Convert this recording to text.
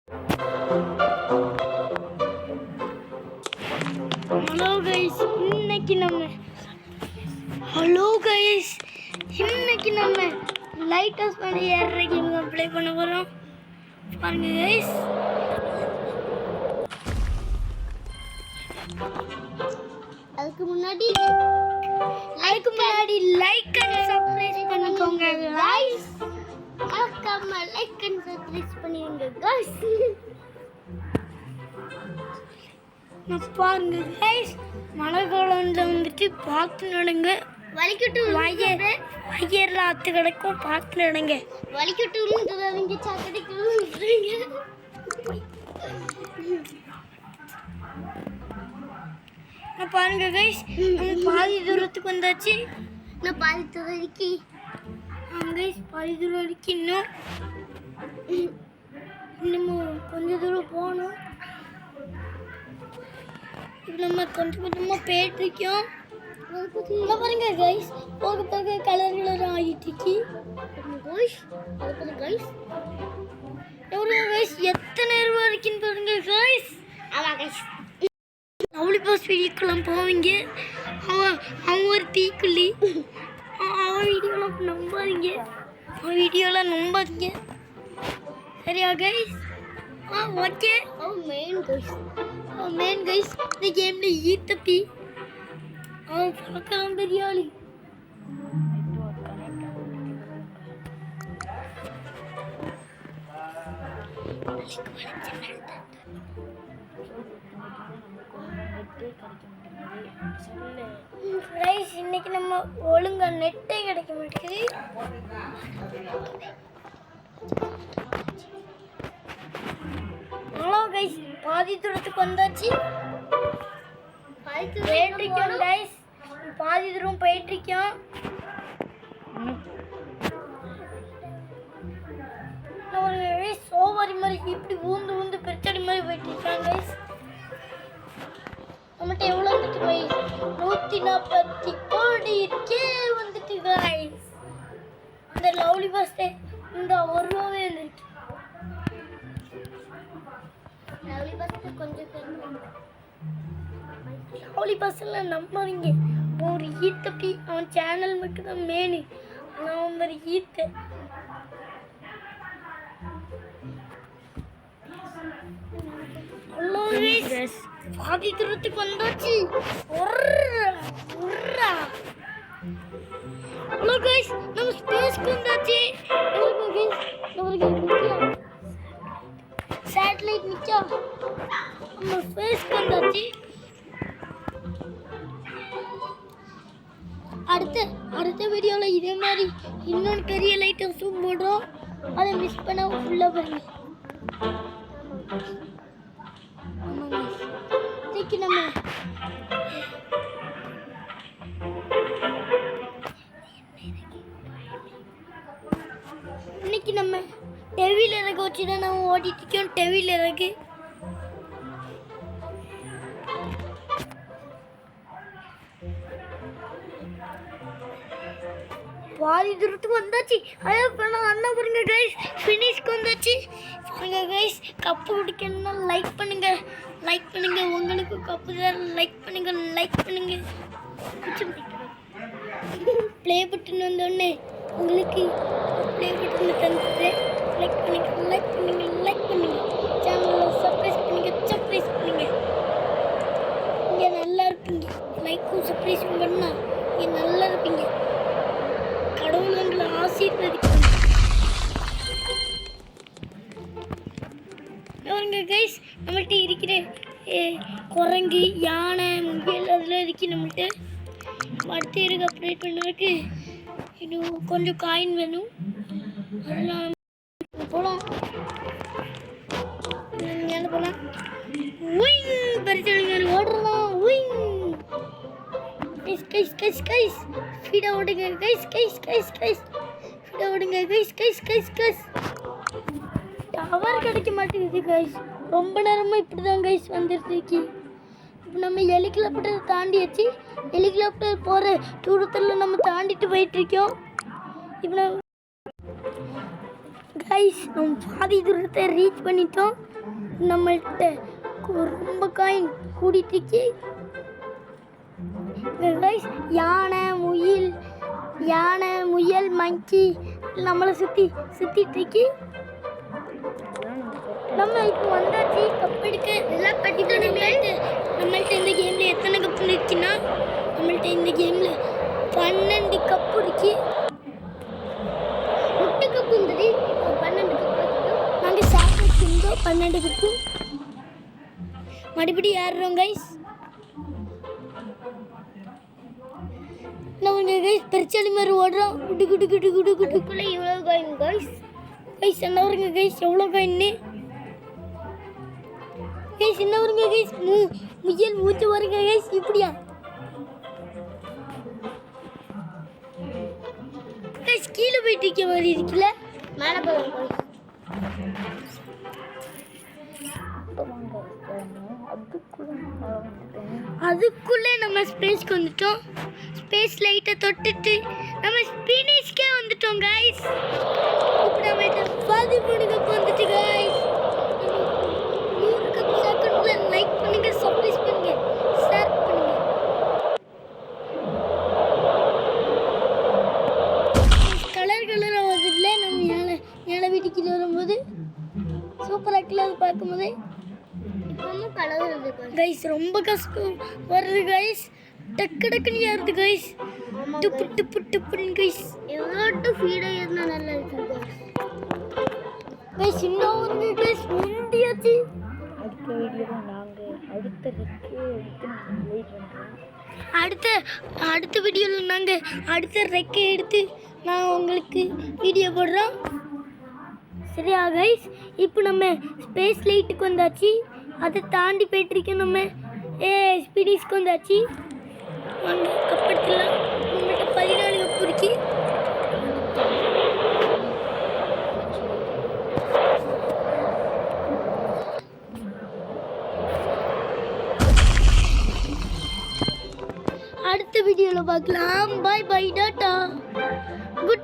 Hello guys, இன்னைக்கு நம்ம light house பண்ணி ஏறதுக்கு ப்ளே பண்ண போகிறோம். பாருங்க கைஸ். அதுக்கு முன்னாடி லைக் அண்ட் சப்ஸ்கிரைப் பண்ணிக்கோங்க கைஸ். மறக்காம லைக் அண்ட் சப்ஸ்கிரைப் பண்ணிடுங்க கைஸ். நான் பாருங்க கைஸ், மழை காலம்ல வந்துட்டு பார்த்து நடங்க. வலிக்கட்டு வயர்ல ஆத்து கிடக்கும், பார்த்து நடங்க. வலிக்கட்டு விழுந்துடாதீங்க, சாக்கடைக்கு விழுந்துடுங்க. நான் பாருங்க கைஸ், பாதி தூரத்துக்கு வந்தாச்சு. நான் பாதி தூரம் வரைக்கும் பாதி தூரம் வரைக்கும் இன்னமும் கொஞ்சம் தூரம் போகணும். இப்போ நம்ம கொஞ்சம் கொஞ்சமாக போயிட்டு இருக்கோம். பாருங்க கைஸ், போக போக கலர் ஆகிட்டு இருக்கு கைஸ். எத்தனை ரூபா இருக்குன்னு பாருங்க கைஸ். லவ்லி பாஸ் வீடியோக்கெல்லாம் போவீங்க. அவன் ஒரு தீக்குள்ளி. அவன் வீடியோலாம் நம்பாதீங்க. சரியா கைஸ்? ஓகே. மெயின் கைஸ் இந்த கேம்ல ஈத்தப்பி அவன் பார்க்கலாம் பெரியாளி. இன்னைக்கு நம்ம ஒழுங்கா நெட்டே கிடைக்க மாட்டேங்குது. ஹலோ கைஸ், பாதி தூரத்துக்கு வந்தாச்சு. பாதி தூரம் போயிட்டு இருக்கோம். சோவாரி மாதிரி இப்படி ஊந்து பெருச்சாடி மாதிரி போயிட்டு இருக்காங்க கைஸ். நம்மகிட்ட எவ்வளோ வந்துட்டு கைஸ்? 140 கோடி இருக்கே வந்துட்டு கைஸ். இந்த லவ்லி பஸ் இந்த 1 ரூபாவே வந்துருக்கு. லவ்லி பஸ் கொஞ்சம் லவ்லி பஸ்ல நம்பாதீங்க. ஒரு ஈத்தப்பி அவன் சேனல் மட்டும் தான் மேனு. ஆனால் அவன் மாதிரி ஈத்த பாதி தூரத்துக்கு வந்தாச்சு. ஹலோ கைஸ், நம்ம ஸ்பேஸ்க்கு வந்தாச்சு. சேட்டலைட் நிச்சா நம்ம ஸ்பேஸ்க்கு வந்தாச்சு. அடுத்த வீடியோவில் இதே மாதிரி இன்னொன்று பெரிய லைட் ஹவுஸும் போடுறோம். அதை மிஸ் பண்ணாமல் ஃபுல்லாக பாருங்க. இன்னைக்கு நம்ம டெவியில் இறகு வச்சு தான் நம்ம ஓடிட்டு இருக்கோம். டெவியில் இறகு பாதி தூரத்துக்கு வந்தாச்சு. அண்ணா பாருங்க கைஸ், ஃபினிஷ்க்கு வந்தாச்சு. பாருங்க கைஸ், கப்பு குடிக்கணும்னா லைக் பண்ணுங்க. உங்களுக்கு கப்பு தான் லைக் பண்ணுங்க. ப்ளே பட்டன் வந்தோடனே உங்களுக்கு ப்ளே பட்டன் தந்துட்டு லைக் பண்ணுங்க. சேனலை சப்ஸ்கிரைப் பண்ணுங்க. இங்கே நல்லா இருப்பீங்க. லைக்கும் சப்ஸ்கிரைப் பண்ணால் இங்கே நல்லா இருப்பீங்க. கடவுள் உங்களை ஆசீர்வதிக்கும். கைஸ், நம்மள்கிட்ட இருக்கிற குரங்கு, யானை, முயல் அதெல்லாம் இருக்கு. நம்மள்கிட்ட அடுத்த இருக்கு அப்டேட் பண்ணுறதுக்கு இன்னும் கொஞ்சம் காயின் வேணும். அதெல்லாம் போகலாம். மேலே போகலாம். பரிசு ஓடுறலாம். கைஸ் ஃபீடா ஓடுங்க கைஸ். டவர் கிடைக்க மாட்டேங்குது கைஸ். ரொம்ப நேரமாக இப்படி தான் கைஸ் வந்துருக்கு. இப்போ நம்ம ஹெலிகாப்டர் தாண்டியாச்சு. ஹெலிகாப்டர் போகிற தூரத்தில் நம்ம தாண்டிட்டு போயிட்டுருக்கோம். இப்போ கைஸ் நம்ம பாதி தூரத்தை ரீச் பண்ணிட்டோம். நம்மள்கிட்ட ரொம்ப காயின் கூடிட்டு கைஸ். யானை முயல் மங்கி நம்மளை சுற்றிட்டு இருக்கு. நம்ம இப்போ வந்தாச்சு கப் எடுக்க. எல்லாம் கட்டிட்டு நம்மள்கிட்ட இந்த கேமில் எத்தனை கப் இருக்குன்னா நம்மள்கிட்ட இந்த கேமில் 12 கப்பு இருக்கு. 8 கப்பு இருந்தது, 12 கப்பு. நாங்கள் சாப்பிட்டு இருந்தோம் 12 கப்பு. மறுபடியும் ஏறுறோம் கைஸ். நம்ம கைஸ் பெருச்சாளி மாதிரி ஓடுறோம். குடுக்குள்ளே இவ்வளோ காயின் கைஸ். கைஸ் என்ன வருங்க கைஸ், எவ்வளோ காயின்னு கைஸ். என்ன வருங்க கைஸ், முயல் மூச்சு வருங்க கைஸ். இப்படியா கைஸ், கீழே போயிட்டு இருக்க மாதிரி இருக்குல்ல. மேலே போகிறோம். அதுக்குள்ளே நம்ம ஸ்பேஸ்க்கு வந்துட்டோம். ஸ்பேஸ் லைட்டை தொட்டுட்டு நம்ம ஸ்பினிஷ்கே வந்துட்டோம் கைஸ். இப்போ நம்ம 13 கப் வந்துட்டு கைஸ். 100 கப் செகண்ட்ல லைக் பண்ணுங்க, சப்ஸ்கிரைப் பண்ணுங்க, ஷேர் பண்ணுங்க. கலராக வருதுல நம்ம மேலே வீட்டுக்கு வரும்போது சூப்பராக இருக்குல்ல. அது பார்க்கும்போதே கைஸ் ரொம்ப கஷ்டம் வருது கைஸ். டக்குன்னு ஏறுது கைஸ். டுப்புன்னு கைஸ். எவ்வளோ ஃபீடாக ஏறினா நல்லா இருக்கு கைஸ். இன்னும் வந்து கைஸ் முண்டியாச்சு. அடுத்த வீடியோவில் நாங்கள் அடுத்த வீடியோவில் நாங்கள் அடுத்த ரெக்கை எடுத்து நான் உங்களுக்கு வீடியோ போடுறோம். சரியா கைஸ். இப்போ நம்ம ஸ்பேஸ் லைட்டுக்கு வந்தாச்சு. அதை தாண்டி போயிட்டுருக்கோம். நம்ம ஸ்பீடிஸ்க்கு வந்தாச்சு. வாங்க கப் எடுத்துலாம். நம்மகிட்ட 14 கப் இருக்கு. அடுத்த வீடியோவில் பார்க்கலாம். பாய் டாட்டா. குட்